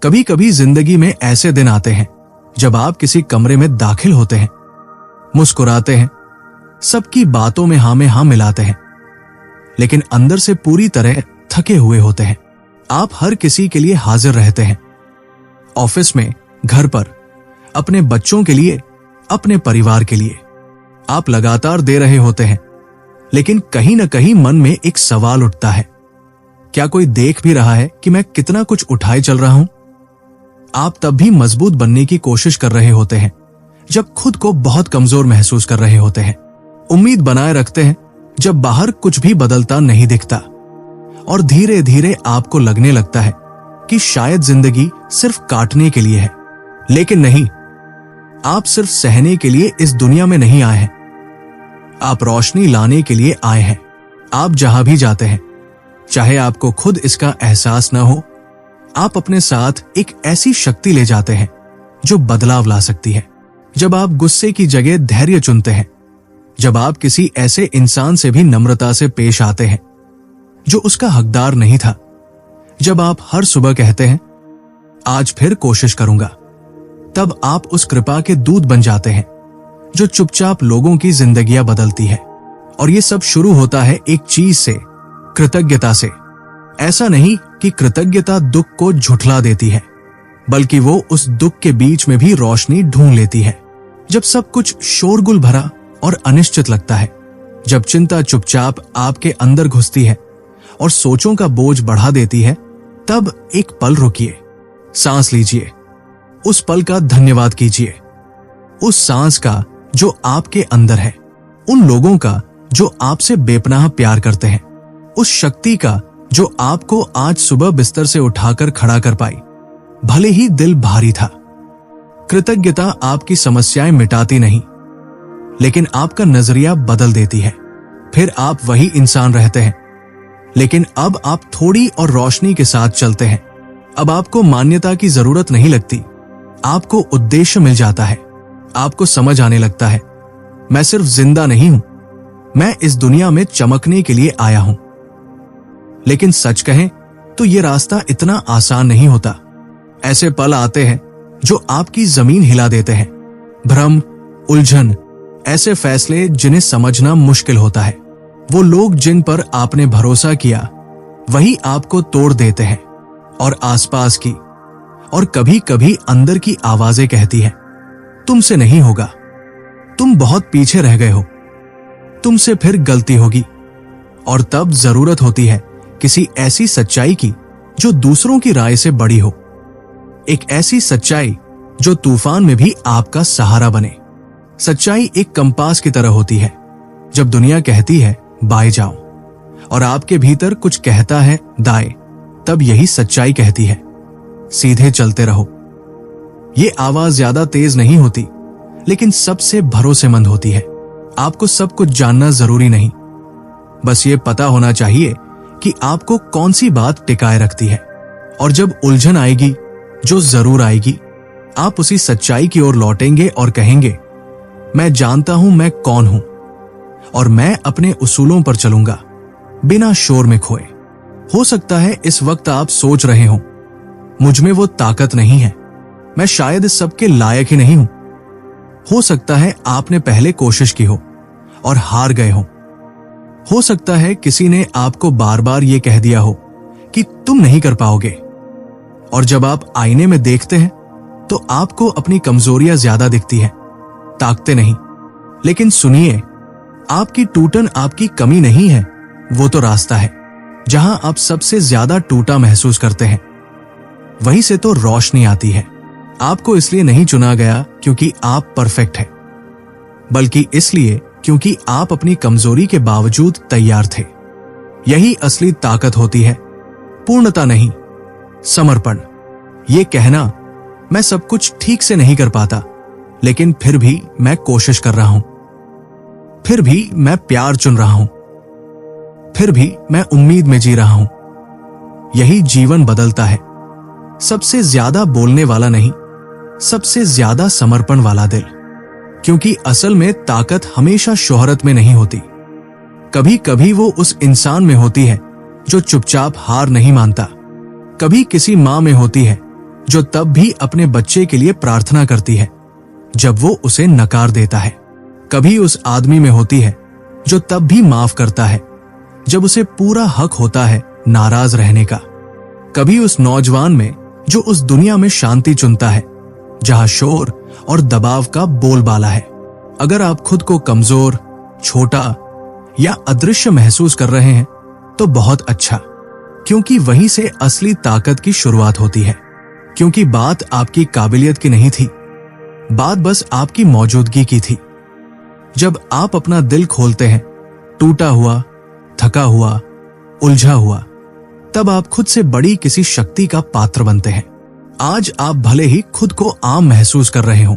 कभी कभी जिंदगी में ऐसे दिन आते हैं जब आप किसी कमरे में दाखिल होते हैं, मुस्कुराते हैं, सबकी बातों में हाँ मिलाते हैं, लेकिन अंदर से पूरी तरह थके हुए होते हैं। आप हर किसी के लिए हाजिर रहते हैं, ऑफिस में, घर पर, अपने बच्चों के लिए, अपने परिवार के लिए। आप लगातार दे रहे होते हैं, लेकिन कहीं ना कहीं मन में एक सवाल उठता है, क्या कोई देख भी रहा है कि मैं कितना कुछ उठाए चल रहा हूं? आप तब भी मजबूत बनने की कोशिश कर रहे होते हैं जब खुद को बहुत कमजोर महसूस कर रहे होते हैं। उम्मीद बनाए रखते हैं जब बाहर कुछ भी बदलता नहीं दिखता, और धीरे धीरे आपको लगने लगता है कि शायद जिंदगी सिर्फ काटने के लिए है। लेकिन नहीं, आप सिर्फ सहने के लिए इस दुनिया में नहीं आए हैं, आप रोशनी लाने के लिए आए हैं। आप जहां भी जाते हैं, चाहे आपको खुद इसका एहसास न हो, आप अपने साथ एक ऐसी शक्ति ले जाते हैं जो बदलाव ला सकती है। जब आप गुस्से की जगह धैर्य चुनते हैं, जब आप किसी ऐसे इंसान से भी नम्रता से पेश आते हैं जो उसका हकदार नहीं था, जब आप हर सुबह कहते हैं आज फिर कोशिश करूंगा, तब आप उस कृपा के दूत बन जाते हैं जो चुपचाप लोगों की जिंदगियां बदलती है। और ये सब शुरू होता है एक चीज से, कृतज्ञता से। ऐसा नहीं कि कृतज्ञता दुख को झुठला देती है, बल्कि वो उस दुख के बीच में भी रोशनी ढूंढ लेती है। जब सब कुछ शोरगुल भरा और अनिश्चित लगता है, जब चिंता चुपचाप आपके अंदर घुसती है और सोचों का बोझ बढ़ा देती है, तब एक पल रुकिए, सांस लीजिए, उस पल का धन्यवाद कीजिए, उस सांस का जो आपके अंदर है, उन लोगों का जो आपसे बेपनाह प्यार करते हैं, उस शक्ति का जो आपको आज सुबह बिस्तर से उठाकर खड़ा कर पाई, भले ही दिल भारी था। कृतज्ञता आपकी समस्याएं मिटाती नहीं, लेकिन आपका नजरिया बदल देती है। फिर आप वही इंसान रहते हैं, लेकिन अब आप थोड़ी और रोशनी के साथ चलते हैं। अब आपको मान्यता की जरूरत नहीं लगती, आपको उद्देश्य मिल जाता है। आपको समझ आने लगता है, मैं सिर्फ जिंदा नहीं हूं, मैं इस दुनिया में चमकने के लिए आया हूं। लेकिन सच कहें तो ये रास्ता इतना आसान नहीं होता। ऐसे पल आते हैं जो आपकी जमीन हिला देते हैं। भ्रम, उलझन, ऐसे फैसले जिन्हें समझना मुश्किल होता है। वो लोग जिन पर आपने भरोसा किया, वही आपको तोड़ देते हैं। और आसपास की और कभी कभी अंदर की आवाजें कहती हैं, तुमसे नहीं होगा, तुम बहुत पीछे रह गए हो, तुमसे फिर गलती होगी। और तब जरूरत होती है किसी ऐसी सच्चाई की जो दूसरों की राय से बड़ी हो, एक ऐसी सच्चाई जो तूफान में भी आपका सहारा बने। सच्चाई एक कंपास की तरह होती है। जब दुनिया कहती है बाएं जाओ और आपके भीतर कुछ कहता है दाएं, तब यही सच्चाई कहती है सीधे चलते रहो। ये आवाज ज्यादा तेज नहीं होती, लेकिन सबसे भरोसेमंद होती है। आपको सब कुछ जानना जरूरी नहीं, बस ये पता होना चाहिए कि आपको कौन सी बात टिकाए रखती है। और जब उलझन आएगी, जो जरूर आएगी, आप उसी सच्चाई की ओर लौटेंगे और कहेंगे, मैं जानता हूं मैं कौन हूं और मैं अपने उसूलों पर चलूंगा, बिना शोर में खोए। हो सकता है इस वक्त आप सोच रहे हो, मुझ में वो ताकत नहीं है, मैं शायद इस सब के लायक ही नहीं हूं। हो सकता है आपने पहले कोशिश की हो और हार गए हो सकता है किसी ने आपको बार बार ये कह दिया हो कि तुम नहीं कर पाओगे। और जब आप आईने में देखते हैं तो आपको अपनी कमजोरियां ज्यादा दिखती हैं, ताकतें नहीं। लेकिन सुनिए, आपकी टूटन आपकी कमी नहीं है, वो तो रास्ता है जहां आप सबसे ज्यादा टूटा महसूस करते हैं। वहीं से तो रोशनी आती है। आपको इसलिए नहीं चुना गया क्योंकि आप परफेक्ट हैं, बल्कि इसलिए क्योंकि आप अपनी कमजोरी के बावजूद तैयार थे। यही असली ताकत होती है, पूर्णता नहीं, समर्पण। ये कहना, मैं सब कुछ ठीक से नहीं कर पाता, लेकिन फिर भी मैं कोशिश कर रहा हूं, फिर भी मैं प्यार चुन रहा हूं, फिर भी मैं उम्मीद में जी रहा हूं। यही जीवन बदलता है। सबसे ज्यादा बोलने वाला नहीं, सबसे ज्यादा समर्पण वाला दिल। क्योंकि असल में ताकत हमेशा शोहरत में नहीं होती, कभी कभी वो उस इंसान में होती है जो चुपचाप हार नहीं मानता। कभी किसी मां में होती है जो तब भी अपने बच्चे के लिए प्रार्थना करती है जब वो उसे नकार देता है। कभी उस आदमी में होती है जो तब भी माफ करता है जब उसे पूरा हक होता है नाराज रहने का। कभी उस नौजवान में जो उस दुनिया में शांति चुनता है जहां शोर और दबाव का बोलबाला है। अगर आप खुद को कमजोर, छोटा या अदृश्य महसूस कर रहे हैं तो बहुत अच्छा, क्योंकि वहीं से असली ताकत की शुरुआत होती है। क्योंकि बात आपकी काबिलियत की नहीं थी, बात बस आपकी मौजूदगी की थी। जब आप अपना दिल खोलते हैं, टूटा हुआ, थका हुआ, उलझा हुआ, तब आप खुद से बड़ी किसी शक्ति का पात्र बनते हैं। आज आप भले ही खुद को आम महसूस कर रहे हों,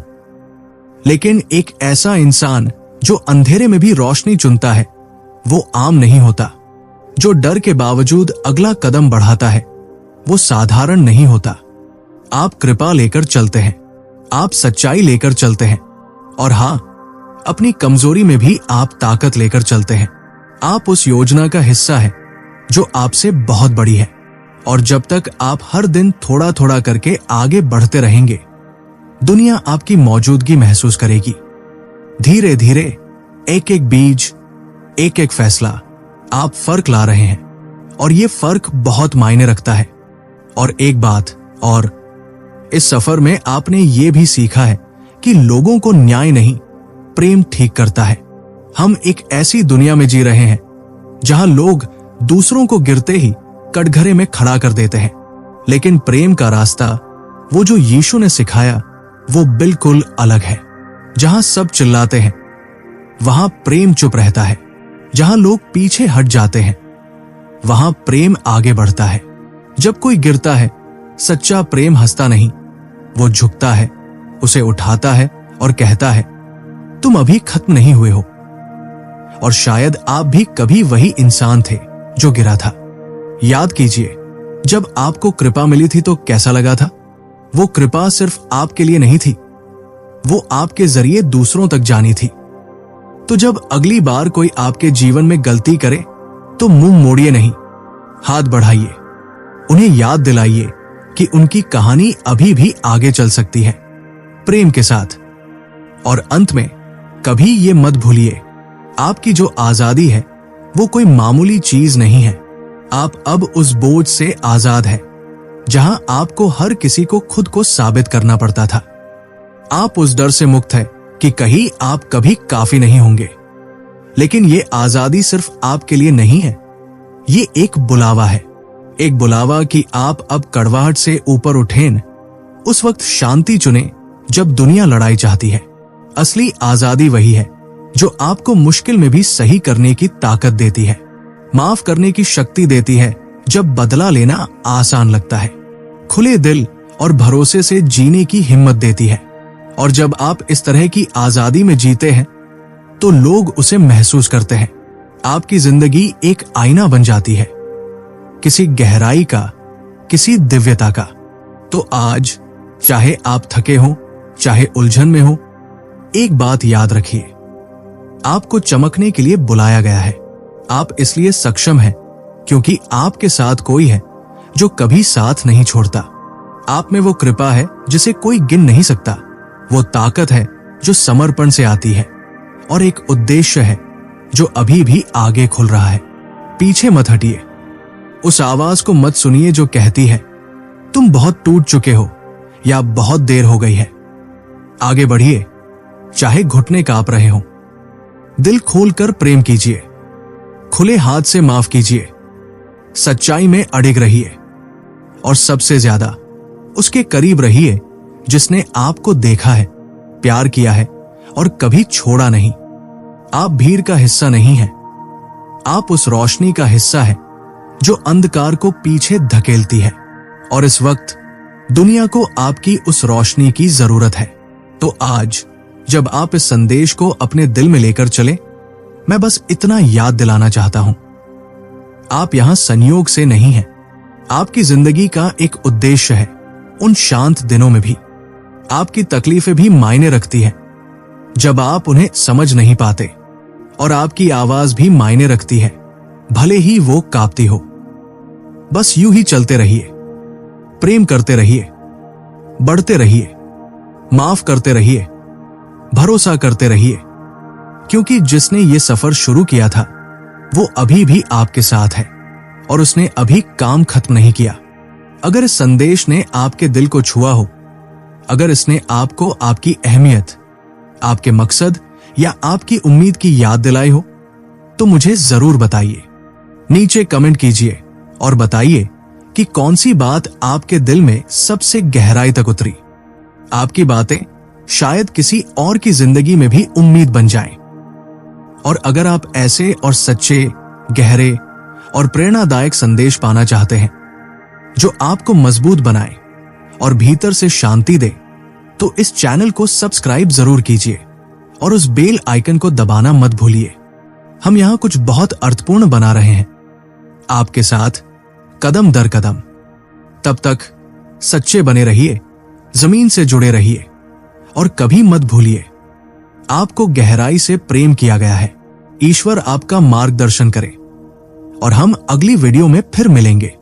लेकिन एक ऐसा इंसान जो अंधेरे में भी रोशनी चुनता है वो आम नहीं होता। जो डर के बावजूद अगला कदम बढ़ाता है वो साधारण नहीं होता। आप कृपा लेकर चलते हैं, आप सच्चाई लेकर चलते हैं, और हां, अपनी कमजोरी में भी आप ताकत लेकर चलते हैं। आप उस योजना का हिस्सा है जो आपसे बहुत बड़ी है, और जब तक आप हर दिन थोड़ा थोड़ा करके आगे बढ़ते रहेंगे, दुनिया आपकी मौजूदगी महसूस करेगी। धीरे धीरे, एक एक बीज, एक एक फैसला, आप फर्क ला रहे हैं, और ये फर्क बहुत मायने रखता है। और एक बात और, इस सफर में आपने ये भी सीखा है कि लोगों को न्याय नहीं, प्रेम ठीक करता है। हम एक ऐसी दुनिया में जी रहे हैं जहां लोग दूसरों को गिरते ही कटघरे में खड़ा कर देते हैं, लेकिन प्रेम का रास्ता, वो जो यीशु ने सिखाया, वो बिल्कुल अलग है। जहां सब चिल्लाते हैं वहां प्रेम चुप रहता है। जहां लोग पीछे हट जाते हैं वहां प्रेम आगे बढ़ता है। जब कोई गिरता है, सच्चा प्रेम हंसता नहीं, वो झुकता है, उसे उठाता है और कहता है, तुम अभी खत्म नहीं हुए हो। और शायद आप भी कभी वही इंसान थे जो गिरा था। याद कीजिए, जब आपको कृपा मिली थी तो कैसा लगा था? वो कृपा सिर्फ आपके लिए नहीं थी, वो आपके जरिए दूसरों तक जानी थी। तो जब अगली बार कोई आपके जीवन में गलती करे तो मुंह मोड़िए नहीं, हाथ बढ़ाइए, उन्हें याद दिलाइए कि उनकी कहानी अभी भी आगे चल सकती है, प्रेम के साथ। और अंत में, कभी ये मत भूलिए, आपकी जो आजादी है वो कोई मामूली चीज नहीं है। आप अब उस बोझ से आजाद हैं जहां आपको हर किसी को खुद को साबित करना पड़ता था। आप उस डर से मुक्त हैं कि कहीं आप कभी काफी नहीं होंगे। लेकिन ये आजादी सिर्फ आपके लिए नहीं है, ये एक बुलावा है। एक बुलावा कि आप अब कड़वाहट से ऊपर उठें, उस वक्त शांति चुनें जब दुनिया लड़ाई चाहती है। असली आजादी वही है जो आपको मुश्किल में भी सही करने की ताकत देती है, माफ करने की शक्ति देती है जब बदला लेना आसान लगता है, खुले दिल और भरोसे से जीने की हिम्मत देती है। और जब आप इस तरह की आजादी में जीते हैं तो लोग उसे महसूस करते हैं। आपकी जिंदगी एक आईना बन जाती है, किसी गहराई का, किसी दिव्यता का। तो आज, चाहे आप थके हो, चाहे उलझन में हो, एक बात याद रखिए, आपको चमकने के लिए बुलाया गया है। आप इसलिए सक्षम हैं क्योंकि आपके साथ कोई है जो कभी साथ नहीं छोड़ता। आप में वो कृपा है जिसे कोई गिन नहीं सकता, वो ताकत है जो समर्पण से आती है, और एक उद्देश्य है जो अभी भी आगे खुल रहा है। पीछे मत हटिए, उस आवाज को मत सुनिए जो कहती है तुम बहुत टूट चुके हो या बहुत देर हो गई है। आगे बढ़िए, चाहे घुटने कांप रहे हो। दिल खोलकर प्रेम कीजिए, खुले हाथ से माफ कीजिए, सच्चाई में अडिग रहिए, और सबसे ज्यादा उसके करीब रहिए जिसने आपको देखा है, प्यार किया है और कभी छोड़ा नहीं। आप भीड़ का हिस्सा नहीं हैं, आप उस रोशनी का हिस्सा है जो अंधकार को पीछे धकेलती है। और इस वक्त दुनिया को आपकी उस रोशनी की जरूरत है। तो आज जब आप इस संदेश को अपने दिल में लेकर चले, मैं बस इतना याद दिलाना चाहता हूं, आप यहां संयोग से नहीं हैं। आपकी जिंदगी का एक उद्देश्य है। उन शांत दिनों में भी आपकी तकलीफें भी मायने रखती हैं, जब आप उन्हें समझ नहीं पाते, और आपकी आवाज भी मायने रखती है, भले ही वो कांपती हो। बस यूं ही चलते रहिए, प्रेम करते रहिए, बढ़ते रहिए, माफ करते रहिए, भरोसा करते रहिए, क्योंकि जिसने ये सफर शुरू किया था वो अभी भी आपके साथ है और उसने अभी काम खत्म नहीं किया। अगर इस संदेश ने आपके दिल को छुआ हो, अगर इसने आपको आपकी अहमियत, आपके मकसद या आपकी उम्मीद की याद दिलाई हो, तो मुझे जरूर बताइए। नीचे कमेंट कीजिए और बताइए कि कौन सी बात आपके दिल में सबसे गहराई तक उतरी। आपकी बातें शायद किसी और की जिंदगी में भी उम्मीद बन जाएं। और अगर आप ऐसे और सच्चे, गहरे और प्रेरणादायक संदेश पाना चाहते हैं जो आपको मजबूत बनाए और भीतर से शांति दे, तो इस चैनल को सब्सक्राइब जरूर कीजिए और उस बेल आइकन को दबाना मत भूलिए। हम यहां कुछ बहुत अर्थपूर्ण बना रहे हैं, आपके साथ कदम दर कदम। तब तक सच्चे बने रहिए, जमीन से जुड़े रहिए और कभी मत भूलिए, आपको गहराई से प्रेम किया गया है। ईश्वर आपका मार्गदर्शन करे और हम अगली वीडियो में फिर मिलेंगे।